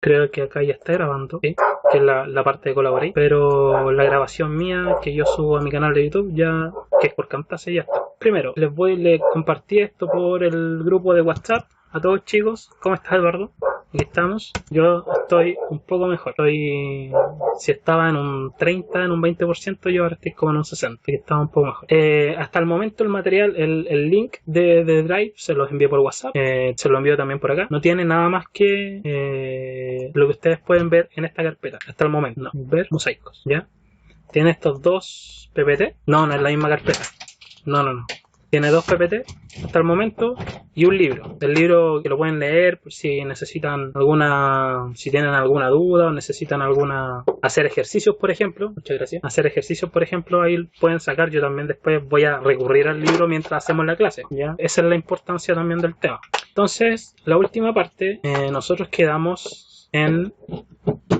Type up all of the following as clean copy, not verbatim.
Creo que acá ya está grabando, ¿sí? Que es la parte de Collaborate. Pero la grabación mía que yo subo a mi canal de YouTube ya, que es por Camtasia, ya está. Primero, les compartí esto por el grupo de WhatsApp a todos chicos. ¿Cómo estás, Eduardo? Aquí estamos. Yo estoy un poco mejor. Si estaba en un 30, en un 20%, yo ahora estoy como en un 60%. Que estaba un poco mejor. Hasta el momento el material, el link de Drive se los envié por WhatsApp. Se lo envío también por acá. No tiene nada más que lo que ustedes pueden ver en esta carpeta. Hasta el momento. No. Ver mosaicos. ¿Ya? Tiene estos dos PPT. No es la misma carpeta. No. Tiene dos PPT hasta el momento y un libro. El libro que lo pueden leer por si necesitan si tienen alguna duda o necesitan hacer ejercicios, por ejemplo. Muchas gracias. Hacer ejercicios, por ejemplo, ahí pueden sacar. Yo también después voy a recurrir al libro mientras hacemos la clase. ¿Ya? Esa es la importancia también del tema. Entonces, la última parte, nosotros quedamos en...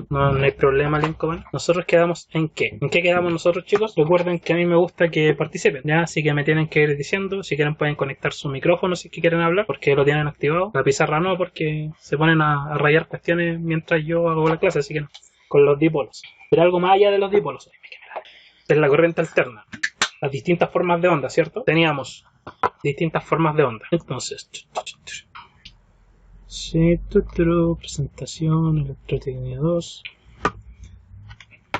No hay problema, Lincoln. ¿Nosotros quedamos en qué? ¿En qué quedamos nosotros, chicos? Recuerden que a mí me gusta que participen, ¿ya? Así que me tienen que ir diciendo. Si quieren pueden conectar su micrófono si es que quieren hablar, porque lo tienen activado. La pizarra no, porque se ponen a rayar cuestiones mientras yo hago la clase, así que no. Con los dipolos. Pero algo más allá de los dipolos. Es la corriente alterna. Las distintas formas de onda, ¿cierto? Teníamos distintas formas de onda. Entonces... Sí, presentación, electrotecnia 2.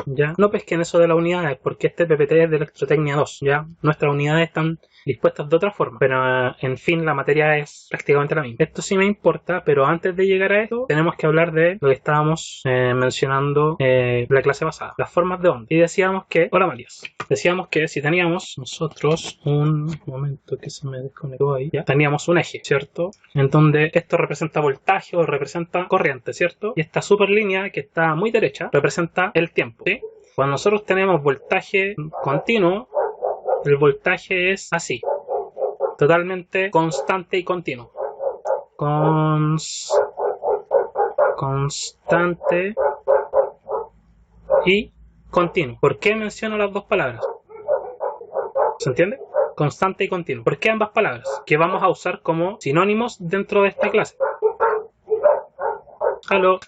Ya, no pesquen eso de las unidades, porque este PPT es de electrotecnia 2, ya. Nuestras unidades están dispuestas de otra forma, pero en fin, la materia es prácticamente la misma. Esto sí me importa, pero antes de llegar a esto, tenemos que hablar de lo que estábamos mencionando la clase pasada, las formas de onda. Y decíamos que, hola Marías, decíamos que si teníamos nosotros un momento que se me desconectó ahí, ya, teníamos un eje, ¿cierto? En donde esto representa voltaje o representa corriente, ¿cierto? Y esta super línea que está muy derecha representa el tiempo, ¿sí? Cuando nosotros tenemos voltaje continuo, el voltaje es así, totalmente constante y continuo. Constante y continuo. ¿Por qué menciono las dos palabras? ¿Se entiende? Constante y continuo. ¿Por qué ambas palabras? Que vamos a usar como sinónimos dentro de esta clase. Aló,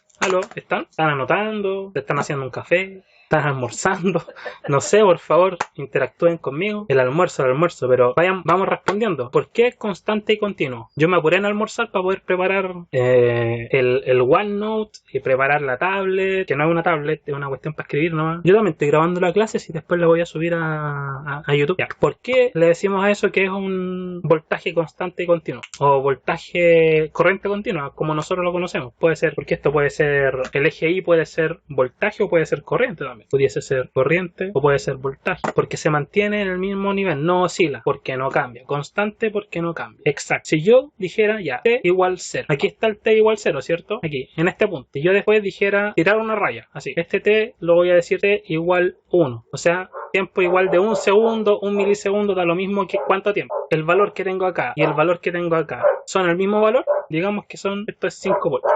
¿están anotando? ¿Están haciendo un café? ¿Están almorzando? No sé, por favor, interactúen conmigo. El almuerzo, pero vamos respondiendo. ¿Por qué es constante y continuo? Yo me apuré en almorzar para poder preparar el OneNote y preparar la tablet, que no es una tablet, es una cuestión para escribir nomás. Yo también estoy grabando la clase y después la voy a subir a YouTube. Ya. ¿Por qué le decimos a eso que es un voltaje constante y continuo? O voltaje corriente continua, como nosotros lo conocemos. Puede ser, porque esto puede ser, el eje Y puede ser voltaje o puede ser corriente también. Pudiese ser corriente o puede ser voltaje, porque se mantiene en el mismo nivel, no oscila, porque no cambia, constante porque no cambia. Exacto. Si yo dijera ya T igual 0, aquí está el T igual 0, ¿cierto? Aquí, en este punto. Y yo después dijera tirar una raya, así. Este T lo voy a decir T igual 1, o sea, tiempo igual de 1 segundo, 1 milisegundo, da lo mismo que cuánto tiempo. El valor que tengo acá y el valor que tengo acá son el mismo valor, digamos que esto es 5 voltios.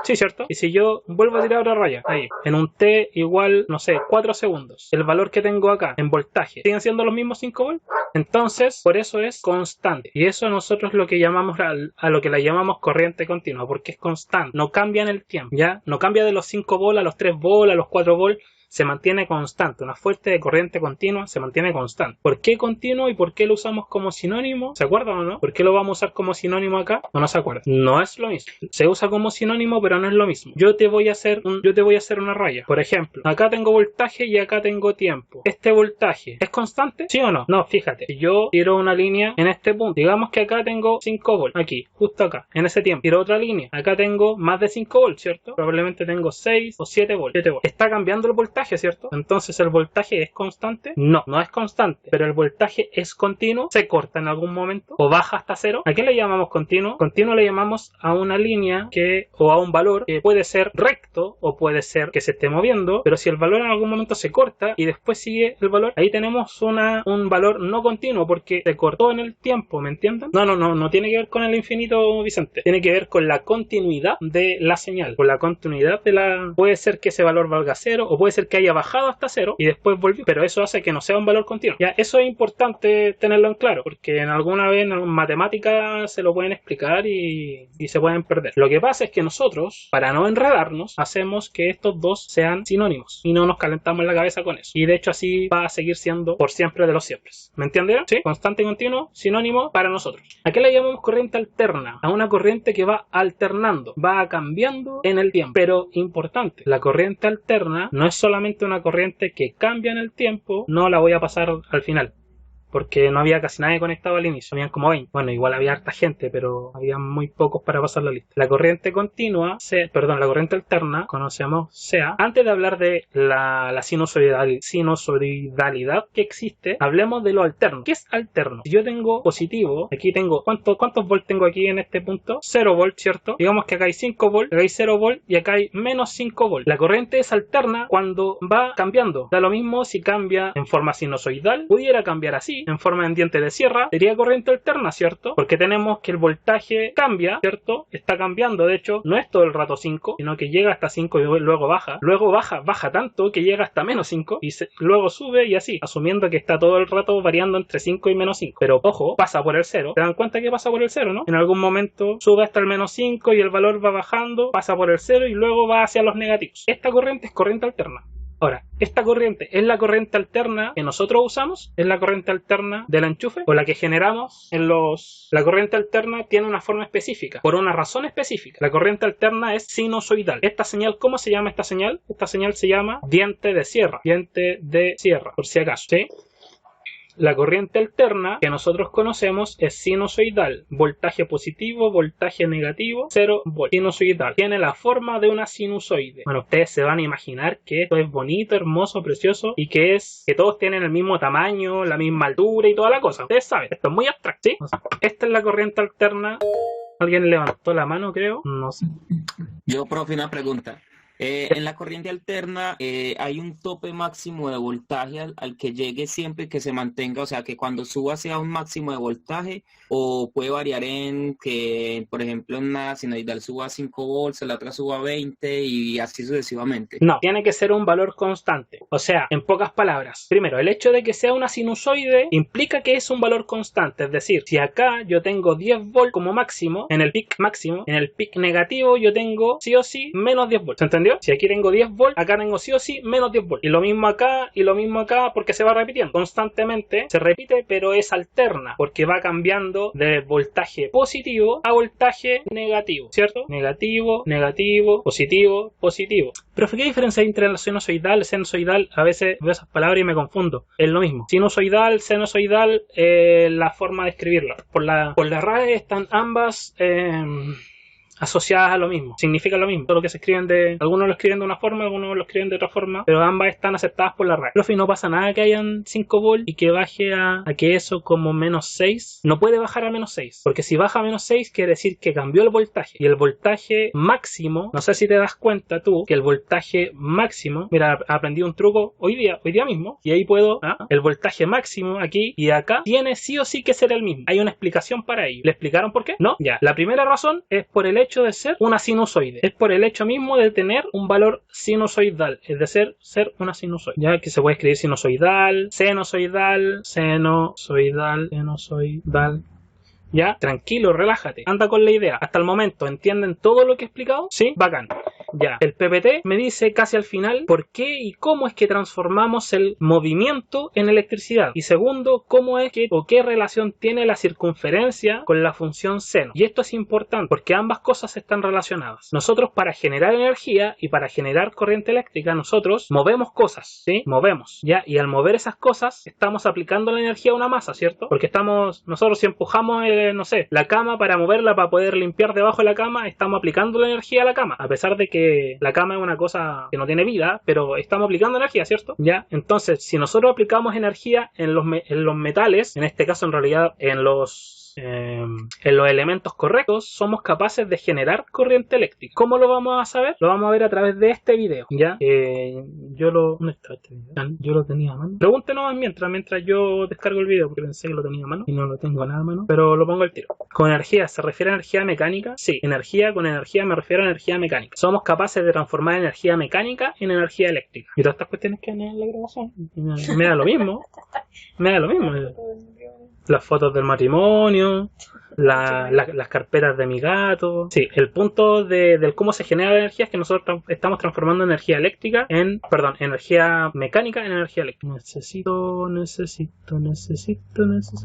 Sí, ¿cierto? Y si yo vuelvo a tirar otra raya, ahí, en un T igual, no sé, 4 segundos, el valor que tengo acá en voltaje, ¿siguen siendo los mismos 5 volts? Entonces, por eso es constante. Y eso nosotros lo que llamamos a lo que le llamamos corriente continua, porque es constante, no cambia en el tiempo, ¿ya? No cambia de los 5 volts a los 3 volts, a los 4 volts, se mantiene constante. Una fuente de corriente continua se mantiene constante. ¿Por qué continuo y por qué lo usamos como sinónimo? ¿Se acuerdan o no? ¿Por qué lo vamos a usar como sinónimo acá? ¿O no se acuerdan? No es lo mismo. Se usa como sinónimo, pero no es lo mismo. Yo te voy a hacer una raya. Por ejemplo, acá tengo voltaje y acá tengo tiempo. ¿Este voltaje es constante? ¿Sí o no? No, fíjate. Si yo tiro una línea en este punto, digamos que acá tengo 5 volts. Aquí, justo acá, en ese tiempo. Tiro otra línea. Acá tengo más de 5 volts, ¿cierto? Probablemente tengo 6 o 7 volts. Está cambiando el voltaje, ¿cierto? Entonces, ¿el voltaje es constante? No, no es constante, pero el voltaje es continuo, se corta en algún momento o baja hasta cero. ¿A qué le llamamos continuo? Continuo le llamamos a una línea o a un valor que puede ser recto o puede ser que se esté moviendo, pero si el valor en algún momento se corta y después sigue el valor, ahí tenemos un valor no continuo porque se cortó en el tiempo, ¿me entienden? No tiene que ver con el infinito, Vicente. Tiene que ver con la continuidad de la señal, con la continuidad puede ser que ese valor valga cero o puede ser que haya bajado hasta cero y después volvió, pero eso hace que no sea un valor continuo. Ya, eso es importante tenerlo en claro, porque en alguna vez en matemática se lo pueden explicar y se pueden perder. Lo que pasa es que nosotros, para no enredarnos, hacemos que estos dos sean sinónimos y no nos calentamos la cabeza con eso. Y de hecho así va a seguir siendo por siempre de los siempre. ¿Me entienden? ¿Sí? Constante y continuo, sinónimo para nosotros. ¿A qué le llamamos corriente alterna? A una corriente que va alternando, va cambiando en el tiempo. Pero importante, la corriente alterna no es solamente una corriente que cambia en el tiempo, no la voy a pasar al final, porque no había casi nadie conectado al inicio, habían como 20. Bueno, igual había harta gente, pero había muy pocos para pasar la lista. La corriente continua, la corriente alterna, conocemos SEA. Antes de hablar de la sinusoidalidad que existe, hablemos de lo alterno. ¿Qué es alterno? Si yo tengo positivo, aquí tengo, ¿cuántos volts tengo aquí en este punto? 0 volts, ¿cierto? Digamos que acá hay 5 volts, acá hay 0 volts y acá hay menos 5 volts. La corriente es alterna cuando va cambiando. Da lo mismo si cambia en forma sinusoidal, pudiera cambiar así, en forma de diente de sierra, sería corriente alterna, ¿cierto? Porque tenemos que el voltaje cambia, ¿cierto? Está cambiando, de hecho, no es todo el rato 5, sino que llega hasta 5 y luego baja. Luego baja tanto que llega hasta menos 5 y luego sube y así, asumiendo que está todo el rato variando entre 5 y menos 5. Pero ojo, pasa por el 0. ¿Se dan cuenta que pasa por el 0, no? En algún momento sube hasta el menos 5 y el valor va bajando, pasa por el 0 y luego va hacia los negativos. Esta corriente es corriente alterna. Ahora, ¿esta corriente es la corriente alterna que nosotros usamos? ¿Es la corriente alterna del enchufe? ¿O la que generamos en los...? La corriente alterna tiene una forma específica, por una razón específica. La corriente alterna es sinusoidal. Esta señal, ¿cómo se llama esta señal? Esta señal se llama diente de sierra. Diente de sierra, por si acaso, ¿sí? La corriente alterna que nosotros conocemos es sinusoidal, voltaje positivo, voltaje negativo, 0 volts. Sinusoidal, tiene la forma de una sinusoide. Bueno, ustedes se van a imaginar que esto es bonito, hermoso, precioso y que todos tienen el mismo tamaño, la misma altura y toda la cosa. Ustedes saben, esto es muy abstracto, ¿sí? Esta es la corriente alterna. ¿Alguien levantó la mano, creo? No sé. Yo, profe, una pregunta. En la corriente alterna hay un tope máximo de voltaje al que llegue siempre que se mantenga, o sea, que cuando suba sea un máximo de voltaje, o puede variar en que, por ejemplo, en una sinusoidal suba 5 volts, en la otra suba 20 y así sucesivamente. No, tiene que ser un valor constante. O sea, en pocas palabras, primero, el hecho de que sea una sinusoide implica que es un valor constante, es decir, si acá yo tengo 10 volts como máximo, en el pic máximo, en el pic negativo yo tengo sí o sí menos 10 volts, ¿se entendió? Si aquí tengo 10 volts, acá tengo sí o sí menos 10 volts. Y lo mismo acá, porque se va repitiendo. Constantemente se repite, pero es alterna, porque va cambiando de voltaje positivo a voltaje negativo, ¿cierto? Negativo, negativo, positivo, positivo. Pero ¿qué diferencia hay entre la sinusoidal, sinusoidal? A veces veo esas palabras y me confundo. Es lo mismo. Sinusoidal, sinusoidal, la forma de escribirlo. Por la RAE están ambas... asociadas a lo mismo, significa lo mismo. Todo lo que se escriben algunos lo escriben de una forma, algunos lo escriben de otra forma, pero ambas están aceptadas por la RAE. Profe, no pasa nada que hayan 5 volts y que baje a que eso como menos 6. No puede bajar a menos 6, porque si baja a menos 6 quiere decir que cambió el voltaje. Y el voltaje máximo, no sé si te das cuenta tú, que el voltaje máximo, mira, aprendí un truco hoy día mismo, y ahí puedo, el voltaje máximo aquí y acá tiene sí o sí que ser el mismo. Hay una explicación para ello. ¿Le explicaron por qué? No, ya. La primera razón es por el hecho de ser una sinusoide, es por el hecho mismo de tener un valor sinusoidal, es decir, ser una sinusoide, ya que se puede escribir sinusoidal, sinusoidal, sinusoidal. Ya, tranquilo, relájate, anda con la idea. Hasta el momento, ¿entienden todo lo que he explicado? Sí, bacán. Ya, el PPT me dice casi al final por qué y cómo es que transformamos el movimiento en electricidad. Y segundo, cómo es que o qué relación tiene la circunferencia con la función seno. Y esto es importante porque ambas cosas están relacionadas. Nosotros para generar energía y para generar corriente eléctrica, nosotros movemos cosas, ¿sí? Movemos, ¿ya? Y al mover esas cosas, estamos aplicando la energía a una masa, ¿cierto? Porque nosotros si empujamos, no sé, la cama para moverla, para poder limpiar debajo de la cama, estamos aplicando la energía a la cama. A pesar de que la cama es una cosa que no tiene vida, pero estamos aplicando energía, ¿cierto? Ya, entonces, si nosotros aplicamos energía en los metales, en este caso en realidad en los los elementos correctos, somos capaces de generar corriente eléctrica. ¿Cómo lo vamos a saber? Lo vamos a ver a través de este video, ¿ya? ¿Dónde está este video? Yo lo tenía a mano. Pregúntenos mientras yo descargo el video, porque pensé que lo tenía a mano y no lo tengo nada a mano, pero lo pongo al tiro. ¿Con energía se refiere a energía mecánica? Sí, con energía me refiero a energía mecánica. Somos capaces de transformar energía mecánica en energía eléctrica. Y todas estas cuestiones que hay en la grabación, me da lo mismo. Me da lo mismo. Las fotos del matrimonio, las carpetas de mi gato. Sí, el punto del cómo se genera la energía es que nosotros estamos transformando energía eléctrica energía mecánica en energía eléctrica. Necesito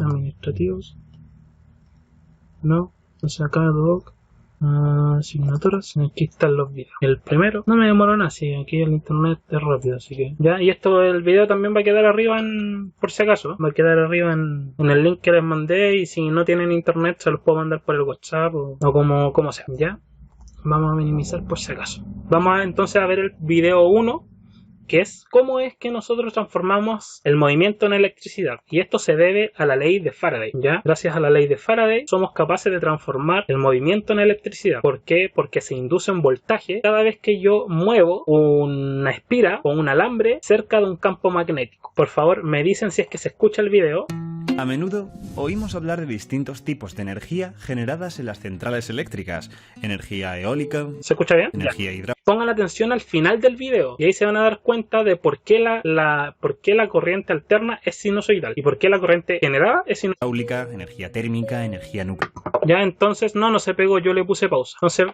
administrativos. No se acaba doc. Asignaturas, aquí están los videos. El primero, no me demoró nada, sí, aquí el internet es rápido, así que ya. Y el video también va a quedar arriba por si acaso, va a quedar arriba en el link que les mandé, y si no tienen internet se los puedo mandar por el WhatsApp o como sea, ya. Vamos a minimizar por si acaso. Vamos entonces a ver el video 1, que es cómo es que nosotros transformamos el movimiento en electricidad. Y esto se debe a la ley de Faraday, ¿ya? Gracias a la ley de Faraday somos capaces de transformar el movimiento en electricidad. ¿Por qué? Porque se induce un voltaje cada vez que yo muevo una espira o un alambre cerca de un campo magnético. Por favor, me dicen si es que se escucha el video. A menudo oímos hablar de distintos tipos de energía generadas en las centrales eléctricas. Energía eólica. ¿Se escucha bien? Energía hidráulica. Pongan atención al final del video y ahí se van a dar cuenta de por qué la corriente alterna es sinusoidal y por qué la corriente generada es hidráulica, energía térmica, energía nuclear. Ya, entonces no se pegó, yo le puse pausa. Entonces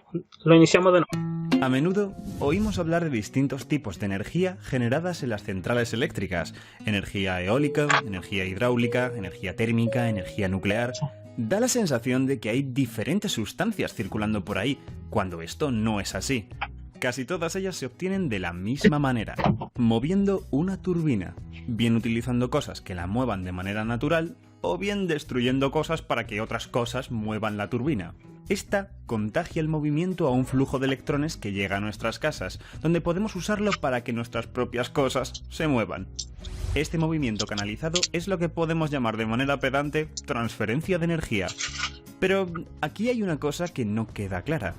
lo iniciamos de nuevo. A menudo oímos hablar de distintos tipos de energía generadas en las centrales eléctricas. Energía eólica, energía hidráulica, energía térmica, energía nuclear. Da la sensación de que hay diferentes sustancias circulando por ahí, cuando esto no es así. Casi todas ellas se obtienen de la misma manera, moviendo una turbina, bien utilizando cosas que la muevan de manera natural, o bien destruyendo cosas para que otras cosas muevan la turbina. Esta contagia el movimiento a un flujo de electrones que llega a nuestras casas, donde podemos usarlo para que nuestras propias cosas se muevan. Este movimiento canalizado es lo que podemos llamar de manera pedante transferencia de energía. Pero aquí hay una cosa que no queda clara.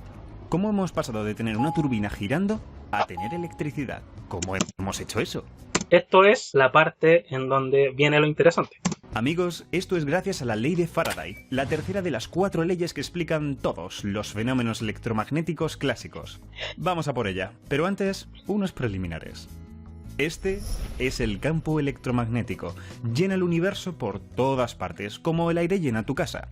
¿Cómo hemos pasado de tener una turbina girando a tener electricidad? ¿Cómo hemos hecho eso? Esto es la parte en donde viene lo interesante. Amigos, esto es gracias a la ley de Faraday, la tercera de las 4 leyes que explican todos los fenómenos electromagnéticos clásicos. Vamos a por ella, pero antes, unos preliminares. Este es el campo electromagnético. Llena el universo por todas partes, como el aire llena tu casa.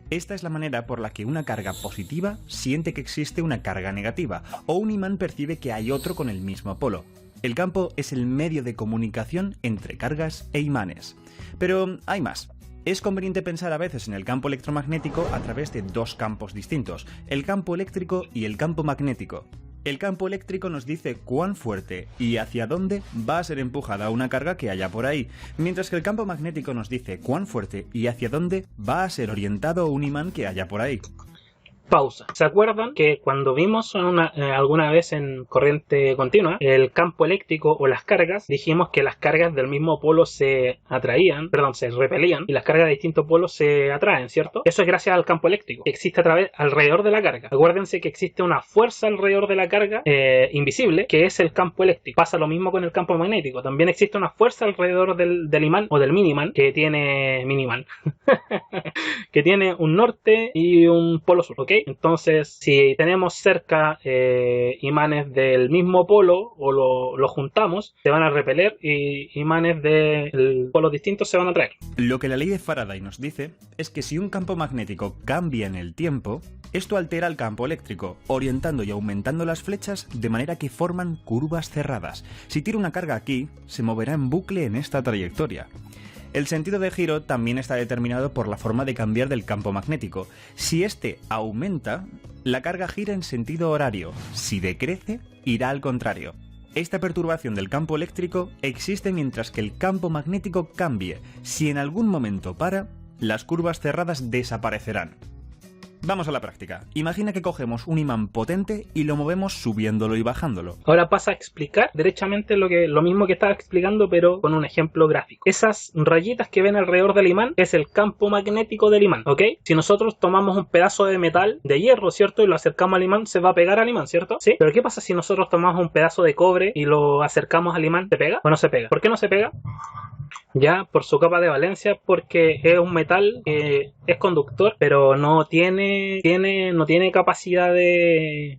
Esta es la manera por la que una carga positiva siente que existe una carga negativa, o un imán percibe que hay otro con el mismo polo. El campo es el medio de comunicación entre cargas e imanes. Pero hay más. Es conveniente pensar a veces en el campo electromagnético a través de dos campos distintos, el campo eléctrico y el campo magnético. El campo eléctrico nos dice cuán fuerte y hacia dónde va a ser empujada una carga que haya por ahí, mientras que el campo magnético nos dice cuán fuerte y hacia dónde va a ser orientado un imán que haya por ahí. Pausa. ¿Se acuerdan que cuando vimos alguna vez en corriente continua el campo eléctrico o las cargas, dijimos que las cargas del mismo polo se repelían y las cargas de distintos polos se atraen, ¿cierto? Eso es gracias al campo eléctrico que existe alrededor de la carga. Acuérdense que existe una fuerza alrededor de la carga invisible, que es el campo eléctrico. Pasa lo mismo con el campo magnético. También existe una fuerza alrededor del imán o del minimán que tiene que tiene un norte y un polo sur, ¿ok? Entonces, si tenemos cerca imanes del mismo polo o lo juntamos, se van a repeler, y imanes de polos distintos se van a atraer. Lo que la ley de Faraday nos dice es que si un campo magnético cambia en el tiempo, esto altera el campo eléctrico, orientando y aumentando las flechas de manera que forman curvas cerradas. Si tiro una carga aquí, se moverá en bucle en esta trayectoria. El sentido de giro también está determinado por la forma de cambiar del campo magnético. Si este aumenta, la carga gira en sentido horario. Si decrece, irá al contrario. Esta perturbación del campo eléctrico existe mientras que el campo magnético cambie. Si en algún momento para, las curvas cerradas desaparecerán. Vamos a la práctica. Imagina que cogemos un imán potente y lo movemos subiéndolo y bajándolo. Ahora pasa a explicar derechamente lo mismo que estaba explicando, pero con un ejemplo gráfico. Esas rayitas que ven alrededor del imán es el campo magnético del imán, ¿ok? Si nosotros tomamos un pedazo de metal, de hierro, ¿cierto? Y lo acercamos al imán, se va a pegar al imán, ¿cierto? ¿Sí? Pero ¿qué pasa si nosotros tomamos un pedazo de cobre y lo acercamos al imán? ¿Se pega o no se pega? ¿Por qué no se pega? Ya por su capa de valencia, porque es un metal que es conductor, pero no tiene capacidad de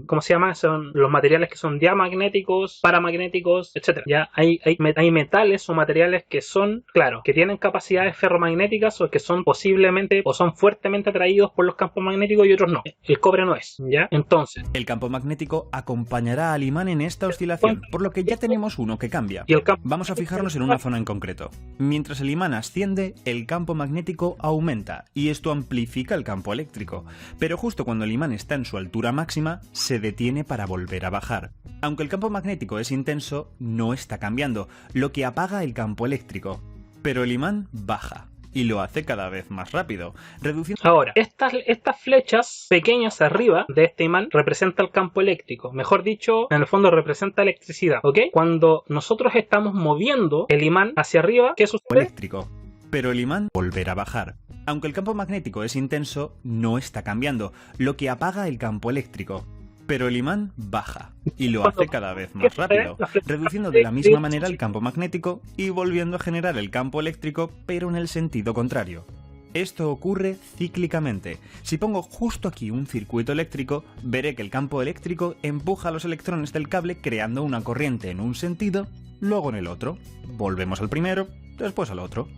¿cómo se llama? Son los materiales que son diamagnéticos, paramagnéticos, etcétera. Ya hay metales o materiales que son, claro, que tienen capacidades ferromagnéticas o que son posiblemente o son fuertemente atraídos por los campos magnéticos y otros no. El cobre no es, ¿ya? Entonces, el campo magnético acompañará al imán en esta oscilación, por lo que ya tenemos uno que cambia. Y el campo Vamos a fijarnos en una zona en concreto. Mientras el imán asciende, el campo magnético aumenta y esto amplifica el campo eléctrico. Pero justo cuando el imán está en su altura máxima, se detiene para volver a bajar. Aunque el campo magnético es intenso, no está cambiando, lo que apaga el campo eléctrico. Pero el imán baja. Y lo hace cada vez más rápido, reduciendo... Ahora, estas flechas pequeñas arriba de este imán representan el campo eléctrico. Mejor dicho, en el fondo representa electricidad, ¿ok? Cuando nosotros estamos moviendo el imán hacia arriba, ¿qué sucede? Eléctrico. Pero el imán volverá a bajar. Aunque el campo magnético es intenso, no está cambiando, lo que apaga el campo eléctrico. Pero el imán baja, y lo hace cada vez más rápido, reduciendo de la misma manera el campo magnético y volviendo a generar el campo eléctrico, pero en el sentido contrario. Esto ocurre cíclicamente. Si pongo justo aquí un circuito eléctrico, veré que el campo eléctrico empuja a los electrones del cable creando una corriente en un sentido, luego en el otro. Volvemos al primero, después al otro.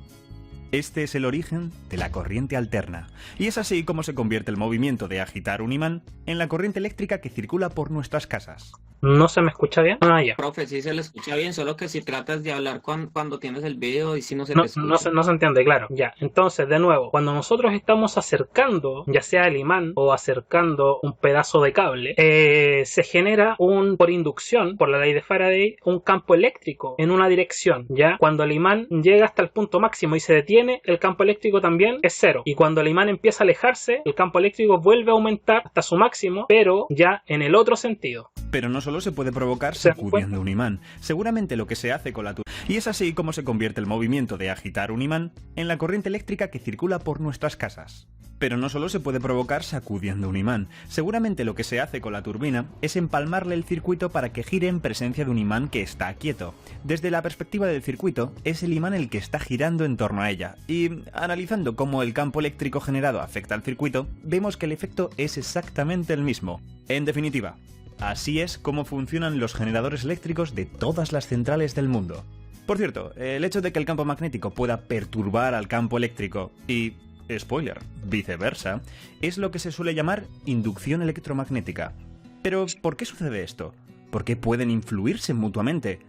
Este es el origen de la corriente alterna, y es así como se convierte el movimiento de agitar un imán en la corriente eléctrica que circula por nuestras casas. ¿No se me escucha bien? Ah, ya. Profe, sí se le escucha bien, solo que si tratas de hablar cuando tienes el video y si no se te escucha. No se entiende, claro. Ya, entonces, de nuevo, cuando nosotros estamos acercando, ya sea el imán o acercando un pedazo de cable, se genera por inducción, por la ley de Faraday, un campo eléctrico en una dirección, ¿ya? Cuando el imán llega hasta el punto máximo y se detiene, el campo eléctrico también es cero. Y cuando el imán empieza a alejarse, el campo eléctrico vuelve a aumentar hasta su máximo, pero ya en el otro sentido. Pero no solo se puede provocar sacudiendo un imán, seguramente lo que se hace con la turbina. Y es así como se convierte el movimiento de agitar un imán en la corriente eléctrica que circula por nuestras casas. Pero no solo se puede provocar sacudiendo un imán, seguramente lo que se hace con la turbina es empalmarle el circuito para que gire en presencia de un imán que está quieto. Desde la perspectiva del circuito, es el imán el que está girando en torno a ella, y analizando cómo el campo eléctrico generado afecta al circuito, vemos que el efecto es exactamente el mismo. En definitiva, así es como funcionan los generadores eléctricos de todas las centrales del mundo. Por cierto, el hecho de que el campo magnético pueda perturbar al campo eléctrico y, spoiler, viceversa, es lo que se suele llamar inducción electromagnética. Pero, ¿por qué sucede esto? ¿Por qué pueden influirse mutuamente?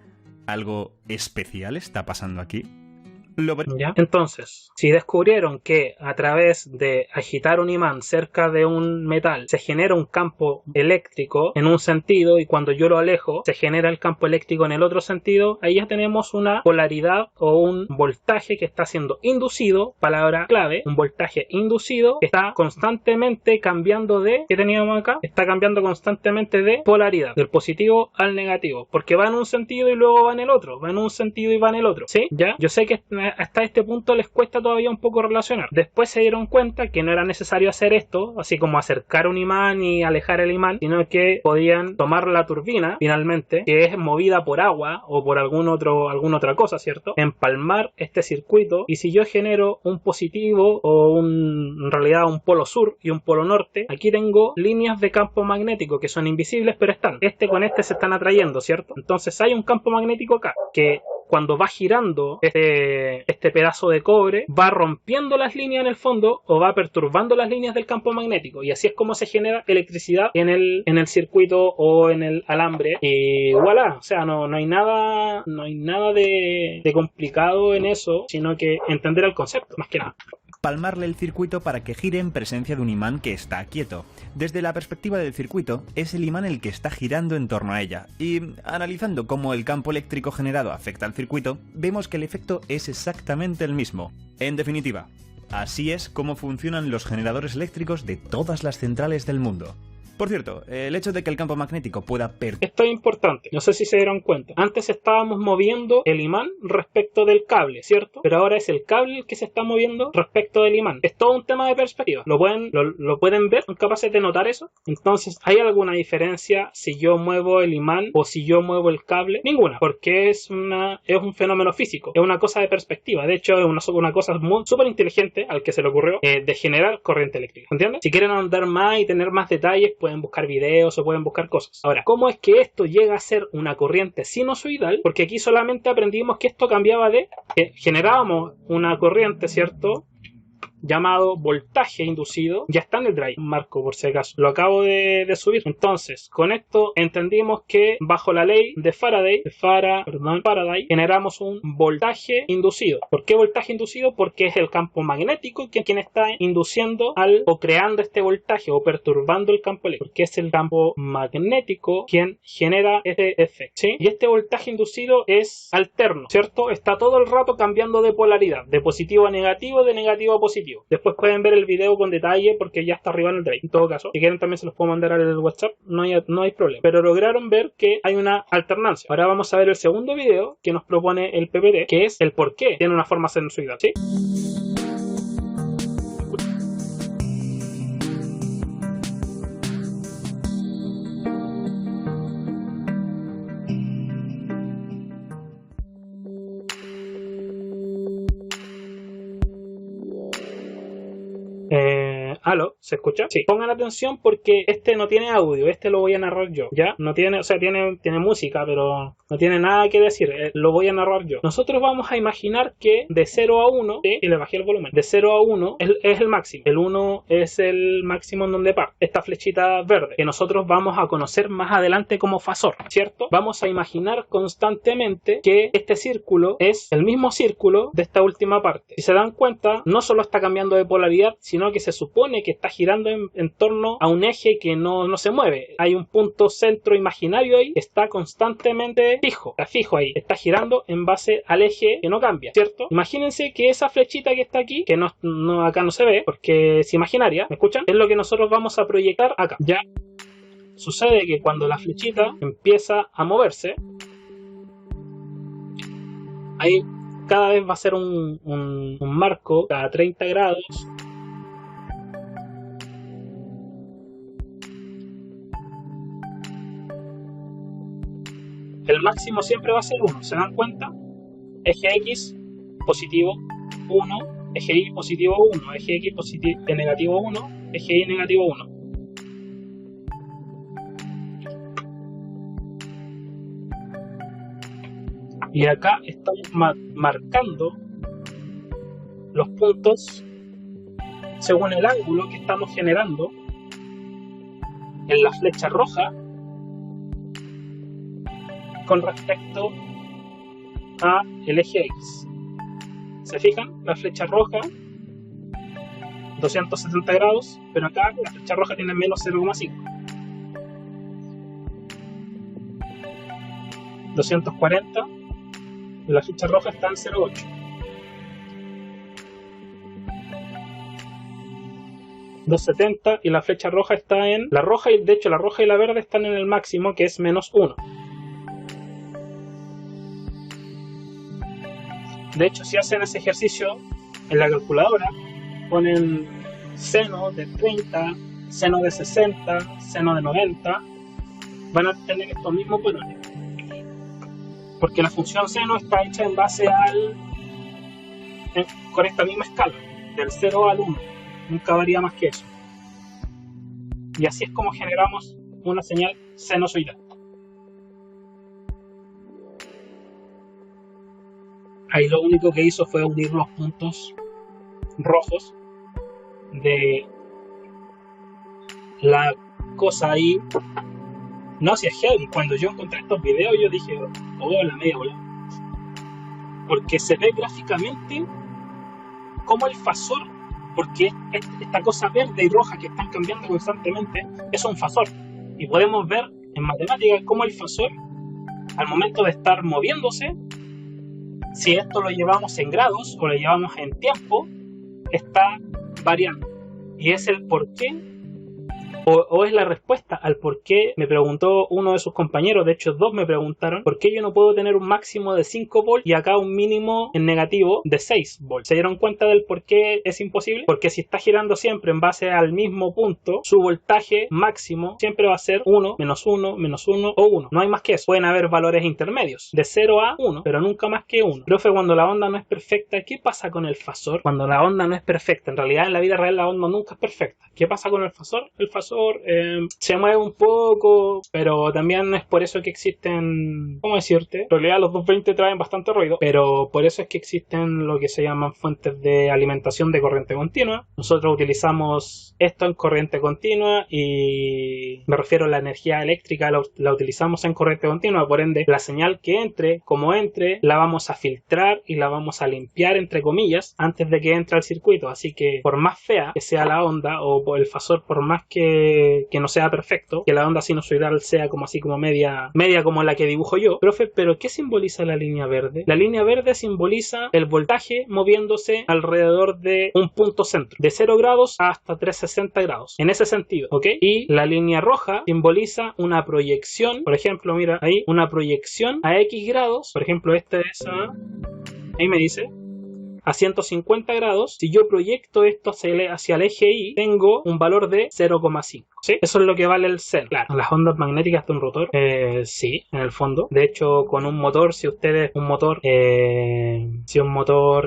¿Algo especial está pasando aquí? ¿Ya? Entonces, si descubrieron que a través de agitar un imán cerca de un metal se genera un campo eléctrico en un sentido y cuando yo lo alejo se genera el campo eléctrico en el otro sentido, ahí ya tenemos una polaridad o un voltaje que está siendo inducido, palabra clave, un voltaje inducido que está constantemente cambiando de, ¿qué teníamos acá? Está cambiando constantemente de polaridad, del positivo al negativo, porque va en un sentido y luego va en el otro, va en un sentido y va en el otro, ¿sí? ¿Ya? Yo sé que hasta este punto les cuesta todavía un poco relacionar. Después se dieron cuenta que no era necesario hacer esto, así como acercar un imán y alejar el imán, sino que podían tomar la turbina, finalmente, que es movida por agua o por alguna otra cosa, ¿cierto? Empalmar este circuito, y si yo genero un positivo o en realidad un polo sur y un polo norte, aquí tengo líneas de campo magnético que son invisibles, pero están. Con este se están atrayendo, ¿cierto? Entonces hay un campo magnético acá, que cuando va girando este pedazo de cobre, va rompiendo las líneas en el fondo o va perturbando las líneas del campo magnético, y así es como se genera electricidad en el circuito o en el alambre, y voilà, o sea, no hay nada de complicado en eso, sino que entender el concepto, más que nada. Palmarle el circuito para que gire en presencia de un imán que está quieto. Desde la perspectiva del circuito, es el imán el que está girando en torno a ella, y analizando cómo el campo eléctrico generado afecta al circuito, vemos que el efecto es exactamente el mismo. En definitiva, Así es como funcionan los generadores eléctricos de todas las centrales del mundo. Por cierto, el hecho de que el campo magnético pueda Esto es importante, no sé si se dieron cuenta. Antes estábamos moviendo el imán respecto del cable, ¿cierto? Pero ahora es el cable el que se está moviendo respecto del imán. Es todo un tema de perspectiva. ¿Lo pueden ver? ¿Son capaces de notar eso? Entonces, ¿hay alguna diferencia si yo muevo el imán o si yo muevo el cable? Ninguna, porque es un fenómeno físico, es una cosa de perspectiva. De hecho, es una cosa súper inteligente al que se le ocurrió de generar corriente eléctrica. ¿Entiendes? Si quieren andar más y tener más detalles, pueden buscar videos o pueden buscar cosas. Ahora, ¿cómo es que esto llega a ser una corriente sinusoidal? Porque aquí solamente aprendimos que esto cambiaba generábamos una corriente, ¿cierto?, llamado voltaje inducido. Ya está en el drive, marco por si acaso, lo acabo de subir. Entonces, con esto entendimos que bajo la ley de Faraday, generamos un voltaje inducido. ¿Por qué voltaje inducido? Porque es el campo magnético quien está induciendo o creando este voltaje o perturbando el campo eléctrico, porque es el campo magnético quien genera este efecto, ¿sí? Y este voltaje inducido es alterno, ¿cierto? Está todo el rato cambiando de polaridad, de positivo a negativo, de negativo a positivo. Después pueden ver el video con detalle porque ya está arriba en el drive. En todo caso, si quieren también se los puedo mandar al WhatsApp, no hay problema. Pero lograron ver que hay una alternancia. Ahora vamos a ver el segundo video que nos propone el PPT, que es el por qué tiene una forma sinusoidal, ¿sí? ¿Aló? ¿Se escucha? Sí. Pongan atención porque este no tiene audio, este lo voy a narrar yo, ¿ya? No tiene, o sea, tiene música, pero no tiene nada que decir, lo voy a narrar yo. Nosotros vamos a imaginar que de 0 a 1, ¿sí? Y le bajé el volumen, de 0 a 1 es el máximo. El 1 es el máximo en donde parte esta flechita verde, que nosotros vamos a conocer más adelante como fasor, ¿cierto? Vamos a imaginar constantemente que este círculo es el mismo círculo de esta última parte. Si se dan cuenta, no solo está cambiando de polaridad, sino que se supone que está girando en torno a un eje que no se mueve. Hay un punto centro imaginario ahí que está constantemente fijo, está fijo ahí, está girando en base al eje que no cambia, ¿cierto? Imagínense que esa flechita que está aquí, que acá no se ve porque es imaginaria, ¿me escuchan? Es lo que nosotros vamos a proyectar acá. Ya sucede que cuando la flechita empieza a moverse, ahí cada vez va a ser un marco cada 30 grados. El máximo siempre va a ser 1, ¿se dan cuenta? Eje X positivo 1, eje Y positivo 1, eje X negativo 1, eje Y negativo 1. Y acá estamos marcando los puntos según el ángulo que estamos generando en la flecha roja con respecto a el eje X. ¿Se fijan? La flecha roja 270 grados, pero acá la flecha roja tiene menos 0,5. 240 y la flecha roja está en 0,8. $270 y la flecha roja está en la roja, y de hecho la roja y la verde están en el máximo, que es menos 1. De hecho, si hacen ese ejercicio en la calculadora, ponen seno de 30, seno de 60, seno de 90, van a tener estos mismos valores. Porque la función seno está hecha en base con esta misma escala, del 0 al 1. Nunca varía más que eso. Y así es como generamos una señal sinusoidal. Ahí lo único que hizo fue unir los puntos rojos de la cosa ahí. No, si es heavy. Cuando yo encontré estos videos yo dije, oh, la media bola. Porque se ve gráficamente como el fasor, porque esta cosa verde y roja que están cambiando constantemente es un fasor. Y podemos ver en matemáticas cómo el fasor, al momento de estar moviéndose, si esto lo llevamos en grados o lo llevamos en tiempo, está variando. Y es el por qué, o es la respuesta al por qué me preguntó uno de sus compañeros. De hecho, dos me preguntaron por qué yo no puedo tener un máximo de 5 volts y acá un mínimo en negativo de 6 volts. ¿Se dieron cuenta del por qué es imposible? Porque si está girando siempre en base al mismo punto, su voltaje máximo siempre va a ser 1, menos 1, menos 1 o 1. No hay más que eso. Pueden haber valores intermedios de 0 a 1, pero nunca más que 1. Profe, cuando la onda no es perfecta, ¿qué pasa con el fasor? Cuando la onda no es perfecta, en realidad en la vida real la onda nunca es perfecta. ¿Qué pasa con el fasor? El fasor se mueve un poco, pero también es por eso que existen, ¿cómo decirte? En realidad los 220 traen bastante ruido, pero por eso es que existen lo que se llaman fuentes de alimentación de corriente continua. Nosotros utilizamos esto en corriente continua y me refiero a la energía eléctrica, la utilizamos en corriente continua, por ende la señal que entre, como entre, la vamos a filtrar y la vamos a limpiar, entre comillas, antes de que entre al circuito. Así que por más fea que sea la onda o el fasor, por más que no sea perfecto, que la onda sinusoidal sea como así como media como la que dibujo yo. Profe, ¿pero qué simboliza la línea verde? La línea verde simboliza el voltaje moviéndose alrededor de un punto centro, de 0 grados hasta 360 grados, en ese sentido, ¿ok? Y la línea roja simboliza una proyección, por ejemplo, mira ahí, una proyección a X grados, por ejemplo, esta es ahí me dice a 150 grados, si yo proyecto esto hacia el eje Y, tengo un valor de 0,5. ¿Sí? Eso es lo que vale el seno. Claro, las ondas magnéticas de un rotor, sí, en el fondo. De hecho, con un motor, si un motor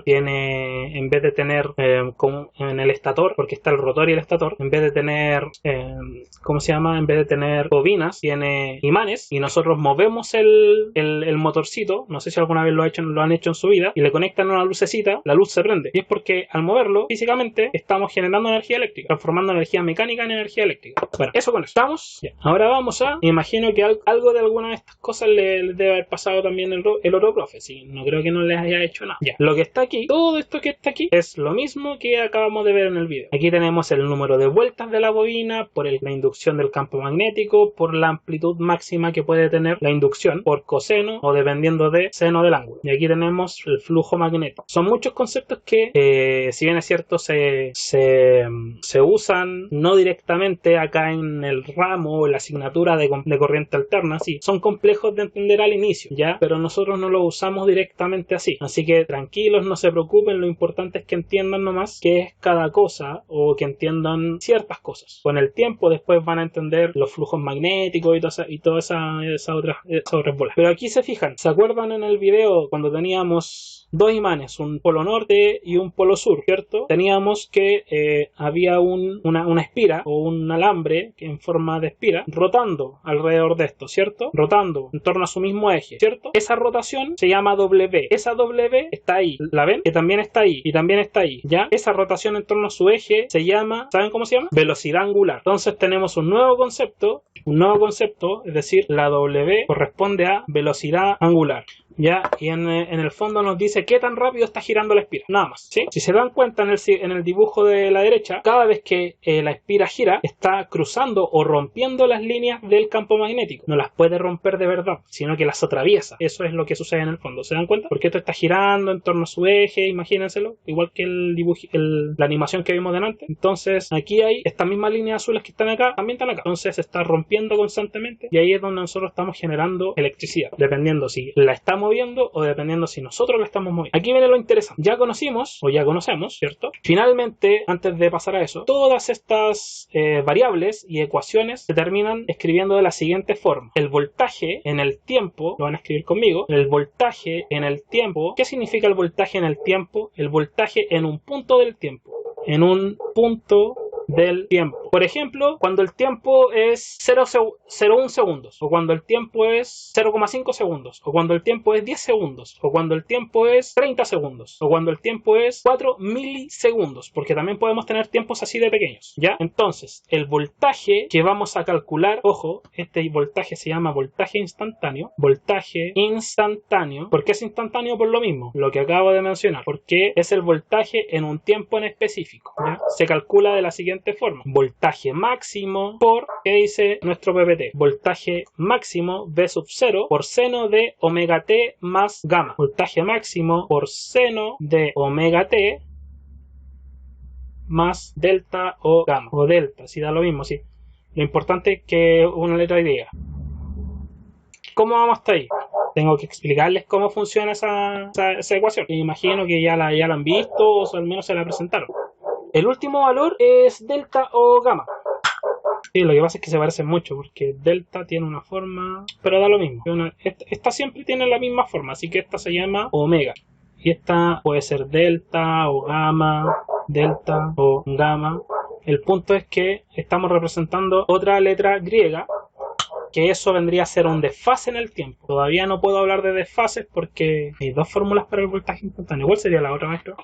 tiene, en vez de tener como en el estator, porque está el rotor y el estator, en vez de tener, ¿cómo se llama? En vez de tener bobinas, tiene imanes, y nosotros movemos el motorcito, no sé si alguna vez lo han hecho en su vida, y le conectan una lucecita, la luz se prende. Y es porque al moverlo, físicamente, estamos generando energía eléctrica, transformando energía mecánica en energía eléctrica. Bueno, eso con eso. ¿Estamos? Ya. Ahora vamos a... Imagino que algo de alguna de estas cosas le debe haber pasado también el otro profe. Sí, no creo que no les haya hecho nada. Ya. Lo que está aquí, todo esto que está aquí, es lo mismo que acabamos de ver en el video. Aquí tenemos el número de vueltas de la bobina, por la inducción del campo magnético, por la amplitud máxima que puede tener la inducción, por coseno o dependiendo de seno del ángulo. Y aquí tenemos el flujo magnético. Son muchos conceptos que, si bien es cierto, se usan no directamente acá en el ramo o en la asignatura de corriente alterna, sí, son complejos de entender al inicio, ¿ya? Pero nosotros no lo usamos directamente así. Así que tranquilos, no se preocupen, lo importante es que entiendan nomás qué es cada cosa o que entiendan ciertas cosas. Con el tiempo después van a entender los flujos magnéticos y todas esas otras bolas. Pero aquí se fijan, ¿se acuerdan en el video cuando teníamos dos imanes, un polo norte y un polo sur, ¿cierto? Teníamos que había una espira o un alambre en forma de espira rotando alrededor de esto, ¿cierto? Rotando en torno a su mismo eje, ¿cierto? Esa rotación se llama W. Esa W está ahí, ¿la ven? Que también está ahí y también está ahí, ¿ya? Esa rotación en torno a su eje se llama, ¿saben cómo se llama? Velocidad angular. Entonces tenemos un nuevo concepto, es decir, la W corresponde a velocidad angular. ¿Ya? Y en el fondo nos dice qué tan rápido está girando la espira, nada más, ¿sí? Si se dan cuenta en el dibujo de la derecha, cada vez que la espira gira, está cruzando o rompiendo las líneas del campo magnético. No las puede romper de verdad, sino que las atraviesa. Eso es lo que sucede en el fondo, ¿se dan cuenta? Porque esto está girando en torno a su eje, imagínenselo, igual que la animación que vimos delante. Entonces, aquí hay estas mismas líneas azules que están acá, también están acá. Entonces, se está rompiendo constantemente y ahí es donde nosotros estamos generando electricidad, dependiendo si la estamos moviendo o dependiendo si nosotros la estamos moviendo. Aquí viene lo interesante. Ya conocimos o ya conocemos, ¿cierto? Finalmente, antes de pasar a eso, todas estas variables y ecuaciones se terminan escribiendo de la siguiente forma. El voltaje en el tiempo, lo van a escribir conmigo, el voltaje en el tiempo. ¿Qué significa el voltaje en el tiempo? El voltaje en un punto del tiempo. En un punto del tiempo. Por ejemplo, cuando el tiempo es 0,1 segundos, o cuando el tiempo es 0,5 segundos, o cuando el tiempo es 10 segundos, o cuando el tiempo es 30 segundos, o cuando el tiempo es 4 milisegundos, porque también podemos tener tiempos así de pequeños, ¿ya? Entonces, el voltaje que vamos a calcular, ojo, este voltaje se llama voltaje instantáneo. Voltaje instantáneo. ¿Por qué es instantáneo? Por lo mismo, lo que acabo de mencionar, porque es el voltaje en un tiempo en específico, ¿ya? Se calcula de la siguiente forma: voltaje máximo por, ¿qué dice nuestro PPT? Voltaje máximo V sub 0 por seno de omega t más gamma. Voltaje máximo por seno de omega t más delta o gamma, o delta, si da lo mismo, sí. Lo importante es que una letra Y. ¿Cómo vamos hasta ahí? Tengo que explicarles cómo funciona esa ecuación. Me imagino que ya la han visto o al menos se la presentaron. El último valor es delta o gamma. Sí, lo que pasa es que se parecen mucho porque delta tiene una forma, pero da lo mismo. Esta siempre tiene la misma forma, así que esta se llama omega. Y esta puede ser delta o gamma, delta o gamma. El punto es que estamos representando otra letra griega, que eso vendría a ser un desfase en el tiempo. Todavía no puedo hablar de desfases porque hay dos fórmulas para el voltaje instantáneo. ¿Cuál sería la otra, maestro?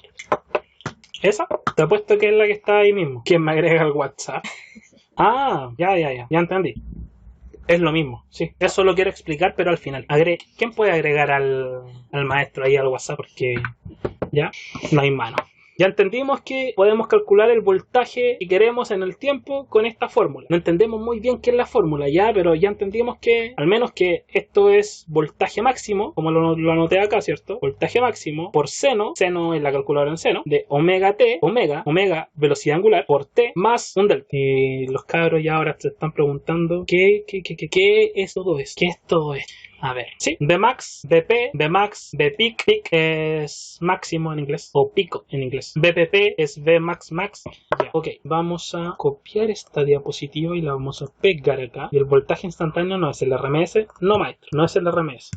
¿Esa? Te apuesto que es la que está ahí mismo. ¿Quién me agrega al WhatsApp? Ah, ya entendí. Es lo mismo, sí. Eso lo quiero explicar, pero al final. ¿Quién puede agregar al maestro ahí al WhatsApp? Porque ya no hay mano. Ya entendimos que podemos calcular el voltaje que queremos en el tiempo con esta fórmula. No entendemos muy bien qué es la fórmula ya, pero ya entendimos que, al menos que esto es voltaje máximo, como lo anoté acá, ¿cierto? Voltaje máximo por seno es la calculadora en seno, de omega t, omega, velocidad angular, por t más un delta. Y los cabros ya ahora se están preguntando, ¿qué es todo esto? ¿Qué es todo esto? A ver, sí, Vmax, Vp, Vmax, Vpeak, peak es máximo en inglés, o pico en inglés. Vpp es Vmax max. Ya. Ok, vamos a copiar esta diapositiva y la vamos a pegar acá. Y el voltaje instantáneo no es el RMS, no maestro, no es el RMS.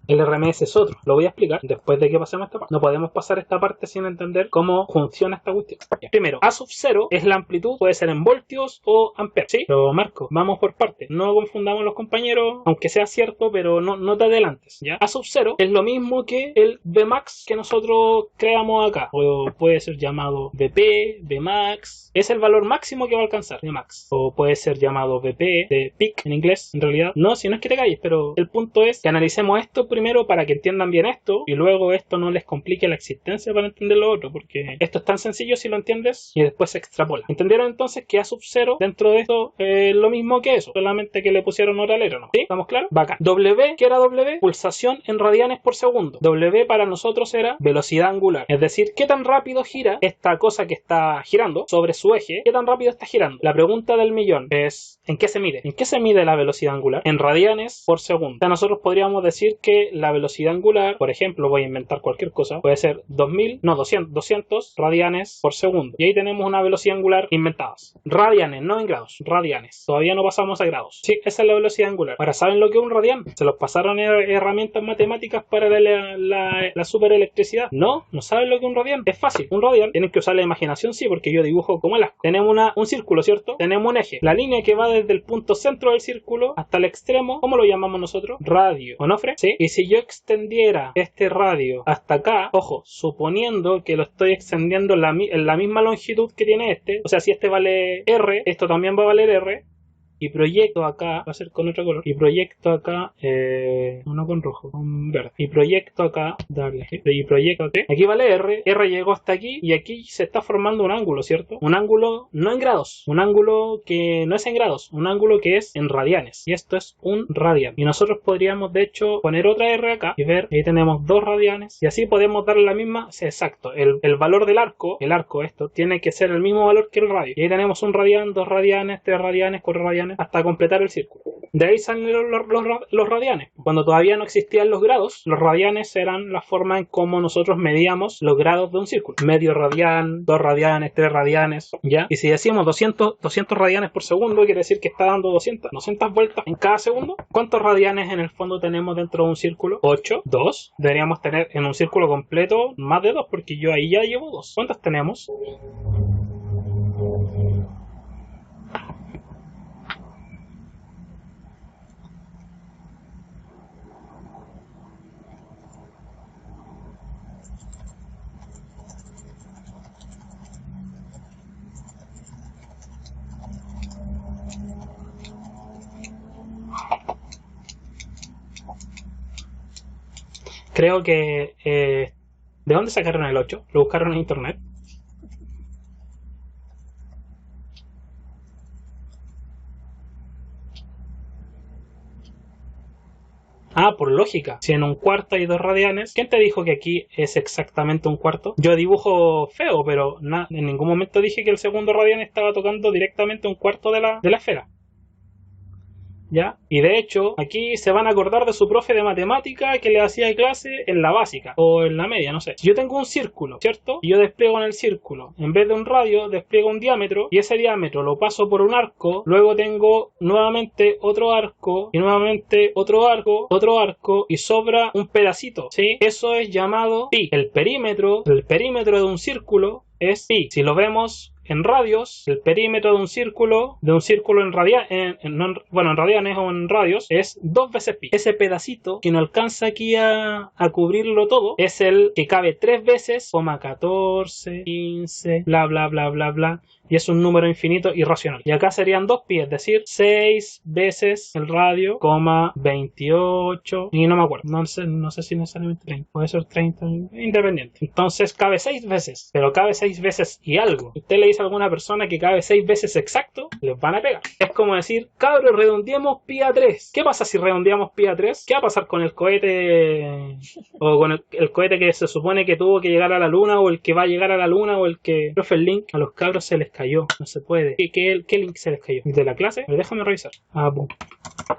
El RMS es otro, lo voy a explicar después de que pasemos esta parte. No podemos pasar esta parte sin entender cómo funciona esta cuestión. Primero, A sub 0 es la amplitud, puede ser en voltios o amperes, ¿sí? Pero Marco, vamos por partes. No confundamos los compañeros, aunque sea cierto, pero no te adelantes, ¿ya? A sub 0 es lo mismo que el Vmax que nosotros creamos acá. O puede ser llamado Vp, Vmax. Es el valor máximo que va a alcanzar, Vmax. O puede ser llamado Vp, de peak en inglés, en realidad. No, si no es que te calles, pero el punto es que analicemos esto primero para que entiendan bien esto y luego esto no les complique la existencia para entender lo otro, porque esto es tan sencillo si lo entiendes y después se extrapola. ¿Entendieron entonces que A sub 0 dentro de esto es lo mismo que eso? Solamente que le pusieron otra letra, ¿no? ¿Sí? ¿Estamos claros? Bacán. W, ¿qué era W? Pulsación en radianes por segundo. W para nosotros era velocidad angular, es decir, ¿qué tan rápido gira esta cosa que está girando sobre su eje? ¿Qué tan rápido está girando? La pregunta del millón es ¿en qué se mide? ¿En qué se mide la velocidad angular? En radianes por segundo. O sea, nosotros podríamos decir que la velocidad angular, por ejemplo, voy a inventar cualquier cosa, puede ser 200 radianes por segundo. Y ahí tenemos una velocidad angular inventadas. Radianes, no en grados, radianes. Todavía no pasamos a grados. Sí, esa es la velocidad angular. Ahora, ¿saben lo que es un radián? ¿Se los pasaron herramientas matemáticas para la superelectricidad? No saben lo que es un radián. Es fácil. Un radián, tienen que usar la imaginación, sí, porque yo dibujo como el asco. Tenemos un círculo, ¿cierto? Tenemos un eje. La línea que va desde el punto centro del círculo hasta el extremo, ¿cómo lo llamamos nosotros? Radio. ¿Onofre? Sí. Y si yo extendiera este radio hasta acá, ojo, suponiendo que lo estoy extendiendo en la misma longitud que tiene este, o sea, si este vale R, esto también va a valer R, y proyecto acá, va a ser con otro color, y proyecto acá, no con rojo, con verde, y proyecto acá, dale, y proyecto aquí vale R llegó hasta aquí, y aquí se está formando un ángulo, ¿cierto? Un ángulo no en grados, un ángulo que no es en grados, un ángulo que es en radianes, y esto es un radian, y nosotros podríamos de hecho poner otra R acá, y ver, ahí tenemos 2 radianes, y así podemos darle la misma, exacto, el valor del arco, esto, tiene que ser el mismo valor que el radio, y ahí tenemos un radian, 2 radianes, 3 radianes, 4 radianes, hasta completar el círculo. De ahí salen los radianes. Cuando todavía no existían los grados, los radianes eran la forma en cómo nosotros medíamos los grados de un círculo. Medio radian, 2 radianes, 3 radianes, ¿ya? Y si decimos 200 radianes por segundo, quiere decir que está dando 200 vueltas en cada segundo. ¿Cuántos radianes en el fondo tenemos dentro de un círculo? 8, 2. Deberíamos tener en un círculo completo más de 2, porque yo ahí ya llevo 2. ¿Cuántas tenemos? Creo que... ¿de dónde sacaron el 8? ¿Lo buscaron en internet? Ah, por lógica. Si en un cuarto hay 2 radianes, ¿quién te dijo que aquí es exactamente un cuarto? Yo dibujo feo, pero en ningún momento dije que el segundo radian estaba tocando directamente un cuarto de la esfera. ¿Ya? Y de hecho, aquí se van a acordar de su profe de matemática que le hacía clase en la básica o en la media, no sé. Si yo tengo un círculo, ¿cierto? Y yo despliego en el círculo, en vez de un radio, despliego un diámetro, y ese diámetro lo paso por un arco, luego tengo nuevamente otro arco, y nuevamente otro arco, y sobra un pedacito, ¿sí? Eso es llamado pi. El perímetro de un círculo es pi. Si lo vemos en radios, el perímetro de un círculo en radianes o en radios es 2 veces pi. Ese pedacito que no alcanza aquí a cubrirlo todo es el que cabe 3 veces, 14, 15, bla bla bla bla bla. Y es un número infinito irracional. Y acá serían 2 pi, es decir, 6 veces el radio, 28, y no me acuerdo. No sé si necesariamente 30. Puede ser 30, independiente. Entonces cabe 6 veces, pero cabe 6 veces y algo. Usted le dice a alguna persona que cabe 6 veces exacto, les van a pegar. Es como decir, cabros, redondeemos pi a 3. ¿Qué pasa si redondeamos pi a 3? ¿Qué va a pasar con el cohete? O con el cohete que se supone que tuvo que llegar a la luna, o el que va a llegar a la luna, o el que... Profe, el link a los cabros se les cayó, no se puede. ¿Qué link se les cayó? ¿De la clase? Pero déjame revisar. Pum.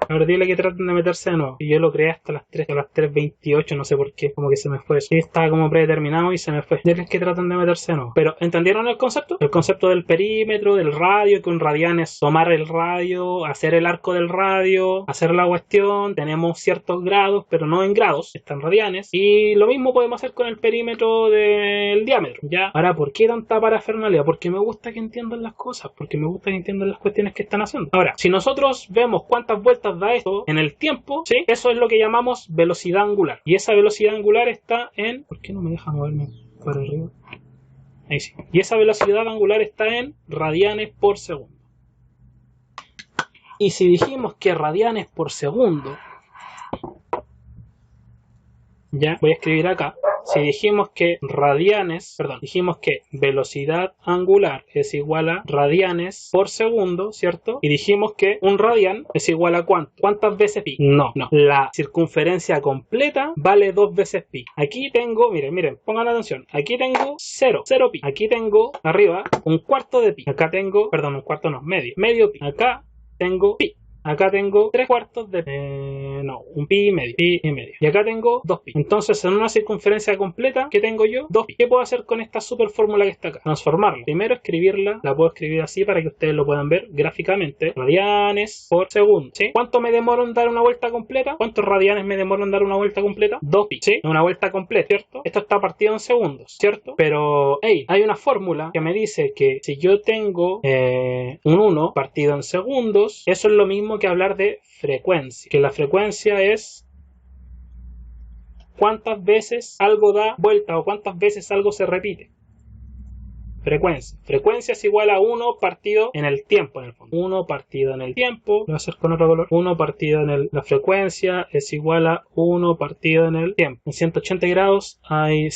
Ahora dile que traten de meterse de nuevo. Y yo lo creé hasta las 3:28, no sé por qué. Como que se me fue eso. Y estaba como predeterminado y se me fue. Diles que traten de meterse de nuevo. Pero, ¿entendieron el concepto? El concepto del perímetro, del radio, que un radian es tomar el radio, hacer el arco del radio, hacer la cuestión. Tenemos ciertos grados, pero no en grados, están radianes. Y lo mismo podemos hacer con el perímetro del diámetro. ¿Ya? Ahora, ¿por qué tanta parafernalia? Porque me gusta que entiendan las cosas, porque me gusta que entiendan las cuestiones que están haciendo. Ahora, si nosotros vemos cuántas vueltas da esto en el tiempo, ¿sí? Eso es lo que llamamos velocidad angular. Y esa velocidad angular está en... ¿Por qué no me deja moverme para arriba? Ahí sí. Y esa velocidad angular está en radianes por segundo. Y si dijimos que radianes por segundo, ya voy a escribir acá. Si dijimos que dijimos que velocidad angular es igual a radianes por segundo, ¿cierto? Y dijimos que un radian es igual a ¿cuánto? ¿Cuántas veces pi? No. La circunferencia completa vale 2 veces pi. Aquí tengo, miren, pongan atención. Aquí tengo 0 pi. Aquí tengo arriba un cuarto de pi. Acá tengo, perdón, un cuarto no, medio pi. Acá tengo pi. Acá tengo 3/4 de... un pi y medio. Y acá tengo 2 pi. Entonces, en una circunferencia completa, ¿qué tengo yo? 2 pi. ¿Qué puedo hacer con esta super fórmula que está acá? Transformarla. Primero escribirla. La puedo escribir así para que ustedes lo puedan ver gráficamente. Radianes por segundo, ¿sí? ¿Cuánto me demoro en dar una vuelta completa? ¿Cuántos radianes me demoro en dar una vuelta completa? 2 pi, ¿sí? Una vuelta completa, ¿cierto? Esto está partido en segundos, ¿cierto? Pero, hey, hay una fórmula que me dice que si yo tengo un 1 partido en segundos, eso es lo mismo que hablar de frecuencia, que la frecuencia es cuántas veces algo da vuelta o cuántas veces algo se repite. Frecuencia es igual a 1 partido en el tiempo, en el fondo. 1 partido en el tiempo, lo voy a hacer con otro color. 1 partido en la frecuencia es igual a 1 partido en el tiempo. En 180 grados hay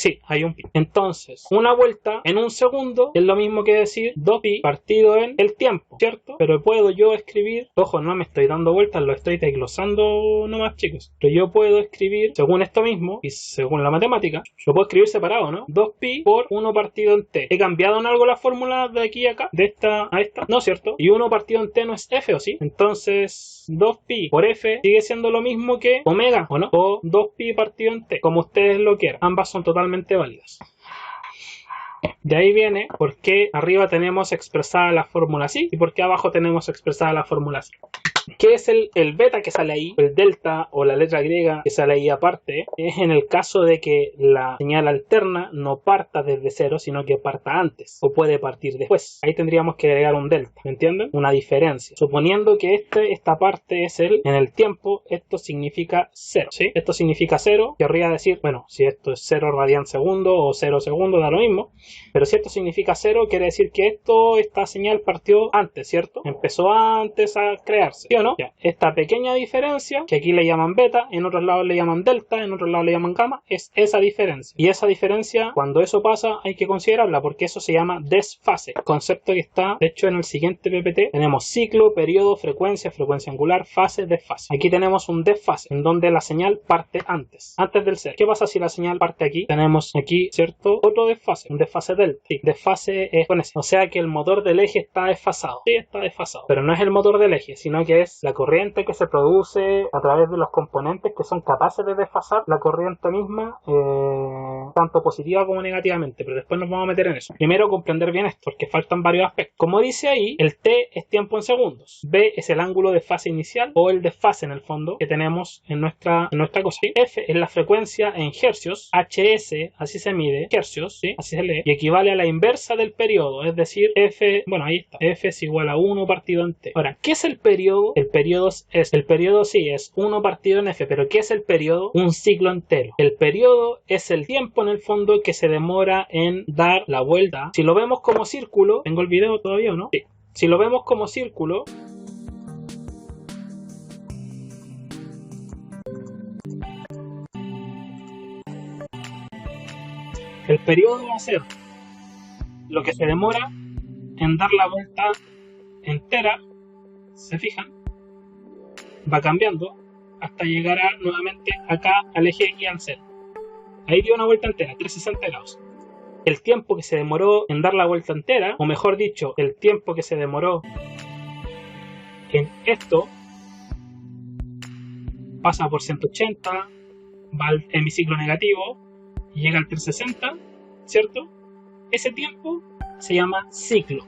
un pi. Entonces, una vuelta en un segundo es lo mismo que decir 2 pi partido en el tiempo, ¿cierto? Pero puedo yo escribir, ojo, no me estoy dando vueltas, lo estoy desglosando nomás, chicos. Pero yo puedo escribir, según esto mismo, y según la matemática, lo puedo escribir separado, ¿no? 2 pi por 1 partido en t. He cambiado en algo la fórmula de aquí a acá, de esta a esta, ¿no es cierto? Y 1 partido en t no es f, ¿o sí? Entonces 2pi por f sigue siendo lo mismo que omega, ¿o no? O 2pi partido en t, como ustedes lo quieran. Ambas son totalmente válidas. De ahí viene por qué arriba tenemos expresada la fórmula así y por qué abajo tenemos expresada la fórmula así. ¿Qué es el beta que sale ahí? El delta o la letra griega que sale ahí aparte es en el caso de que la señal alterna no parta desde cero, sino que parta antes o puede partir después. Ahí tendríamos que agregar un delta, ¿me entienden? Una diferencia. Suponiendo que esta parte es en el tiempo, esto significa cero, ¿sí? Esto significa cero, querría decir, bueno, si esto es 0 radian segundo o 0 segundo, da lo mismo. Pero si esto significa cero, quiere decir que esta señal partió antes, ¿cierto? Empezó antes a crearse, ¿sí o no? Ya, esta pequeña diferencia, que aquí le llaman beta, en otros lados le llaman delta, en otros lados le llaman gamma, es esa diferencia. Y esa diferencia, cuando eso pasa, hay que considerarla, porque eso se llama desfase, concepto que está, de hecho, en el siguiente PPT. Tenemos ciclo, periodo, frecuencia, frecuencia angular, fase, desfase. Aquí tenemos un desfase, en donde la señal parte antes del ser. ¿Qué pasa si la señal parte aquí? Tenemos aquí, ¿cierto? Otro desfase, un desfase delta. Sí, desfase es con ese. O sea que el motor del eje está desfasado. Sí, está desfasado. Pero no es el motor del eje, sino que es la corriente que se produce a través de los componentes que son capaces de desfasar la corriente misma, tanto positiva como negativamente. Pero después nos vamos a meter en eso. Primero comprender bien esto, porque faltan varios aspectos. Como dice ahí, el T es tiempo en segundos. B es el ángulo de fase inicial, o el desfase en el fondo, que tenemos en nuestra cosa. ¿Sí? F es la frecuencia en hercios. HS, así se mide, hercios, ¿sí? Así se lee, y equivale a la inversa del periodo, es decir, F, bueno, ahí está, F es igual a 1 partido en T. Ahora, ¿qué es el periodo? El periodo sí, es 1 partido en F, pero ¿qué es el periodo? Un ciclo entero. El periodo es el tiempo en el fondo que se demora en dar la vuelta. Si lo vemos como círculo, ¿tengo el video todavía o no? Sí. Si lo vemos como círculo, el periodo va a ser lo que se demora en dar la vuelta entera, ¿se fijan? Va cambiando hasta llegar nuevamente acá al eje X al Z. Ahí dio una vuelta entera, 360 grados. El tiempo que se demoró en dar la vuelta entera, o mejor dicho, el tiempo que se demoró en esto, pasa por 180, va al hemiciclo negativo y llega al 360, ¿cierto? Ese tiempo se llama ciclo.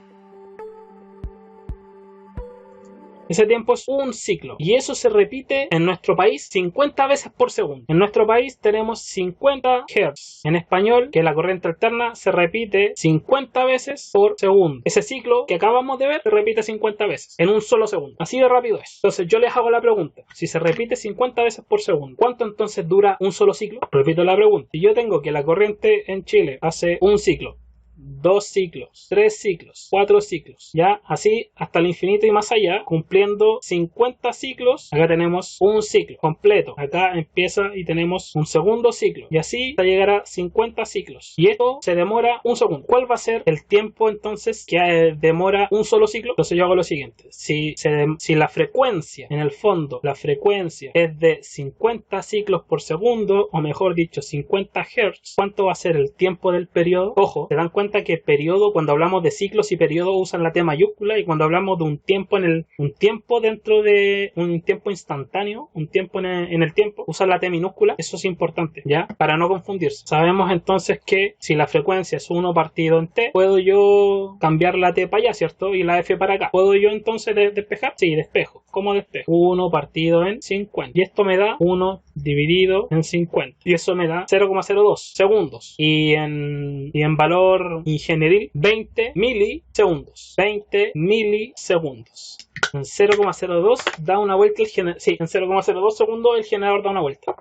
Ese tiempo es un ciclo. Y eso se repite en nuestro país 50 veces por segundo. En nuestro país tenemos 50 Hz. En español, que es la corriente alterna, se repite 50 veces por segundo. Ese ciclo que acabamos de ver se repite 50 veces en un solo segundo. Así de rápido es. Entonces yo les hago la pregunta. Si se repite 50 veces por segundo, ¿cuánto entonces dura un solo ciclo? Repito la pregunta. Si yo tengo que la corriente en Chile hace un ciclo, 2 ciclos, 3 ciclos, 4 ciclos, ya así hasta el infinito y más allá, cumpliendo 50 ciclos. Acá tenemos un ciclo completo, acá empieza y tenemos un segundo ciclo, y así hasta llegar a 50 ciclos, y esto se demora un segundo. ¿Cuál va a ser el tiempo entonces que demora un solo ciclo? Entonces yo hago lo siguiente: si la frecuencia, en el fondo la frecuencia es de 50 ciclos por segundo, o mejor dicho 50 Hz, ¿cuánto va a ser el tiempo del periodo? Ojo, se dan cuenta que periodo, cuando hablamos de ciclos y periodo, usan la T mayúscula, y cuando hablamos de un tiempo dentro de un tiempo instantáneo, un tiempo en el tiempo, usan la T minúscula. Eso es importante, ¿ya? Para no confundirse. Sabemos entonces que si la frecuencia es 1 partido en T, puedo yo cambiar la T para allá, ¿cierto? Y la F para acá. ¿Puedo yo entonces despejar? Sí, despejo. ¿Cómo despejo? 1 partido en 50. Y esto me da 1 dividido en 50. Y eso me da 0,02 segundos. Y en valor ingenieril, 20 milisegundos. 20 milisegundos. En 0,02 da una vuelta el generador. Sí, en 0,02 segundos el generador da una vuelta.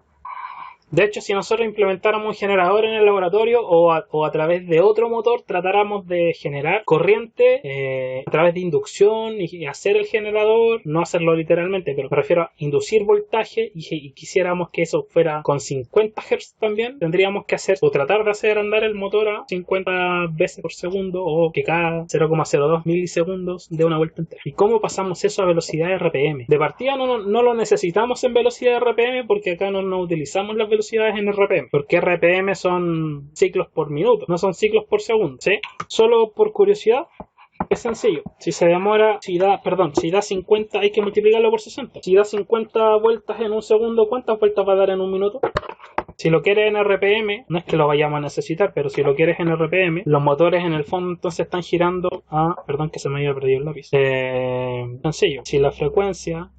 De hecho, si nosotros implementáramos un generador en el laboratorio o a través de otro motor, tratáramos de generar corriente a través de inducción y hacer el generador, no hacerlo literalmente, pero me refiero a inducir voltaje, y quisiéramos que eso fuera con 50 Hz también, tendríamos que hacer o tratar de hacer andar el motor a 50 veces por segundo, o que cada 0,02 milisegundos dé una vuelta entera. ¿Y cómo pasamos eso a velocidad RPM? De partida no lo necesitamos en velocidad RPM, porque acá no utilizamos las velocidades en RPM, porque RPM son ciclos por minuto, no son ciclos por segundo, ¿sí? Solo por curiosidad, es sencillo. Si da 50, hay que multiplicarlo por 60. Si da 50 vueltas en un segundo, ¿cuántas vueltas va a dar en un minuto? Si lo quieres en RPM, no es que lo vayamos a necesitar, pero si lo quieres en RPM, los motores en el fondo entonces están girando a... Perdón que se me había perdido el lápiz. Sencillo. Si la frecuencia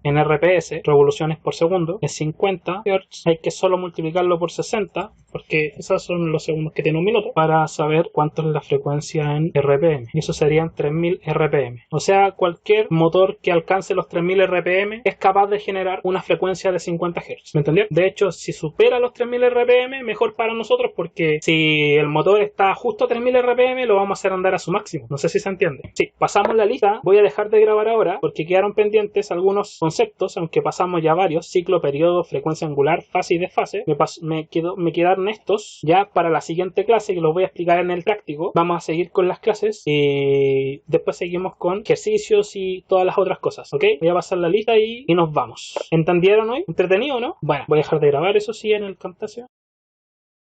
en RPS, revoluciones por segundo, es 50 Hz. Hay que solo multiplicarlo por 60, porque esos son los segundos que tiene un minuto, para saber cuánto es la frecuencia en RPM. Y eso serían 3000 RPM. O sea, cualquier motor que alcance los 3000 RPM es capaz de generar una frecuencia de 50 Hz. ¿Me entendió? De hecho, si supera los 3000 RPM, mejor para nosotros, porque si el motor está justo a 3000 RPM, lo vamos a hacer andar a su máximo. No sé si se entiende. Sí, pasamos la lista. Voy a dejar de grabar ahora, porque quedaron pendientes algunos conceptos, aunque pasamos ya varios: ciclo, periodo, frecuencia angular, fase y desfase. Me quedaron estos ya para la siguiente clase, que los voy a explicar en el práctico. Vamos a seguir con las clases y después seguimos con ejercicios y todas las otras cosas, ¿ok? Voy a pasar la lista y nos vamos. ¿Entendieron hoy? ¿Entretenido, no? Bueno, voy a dejar de grabar, eso sí, en el Camtasia.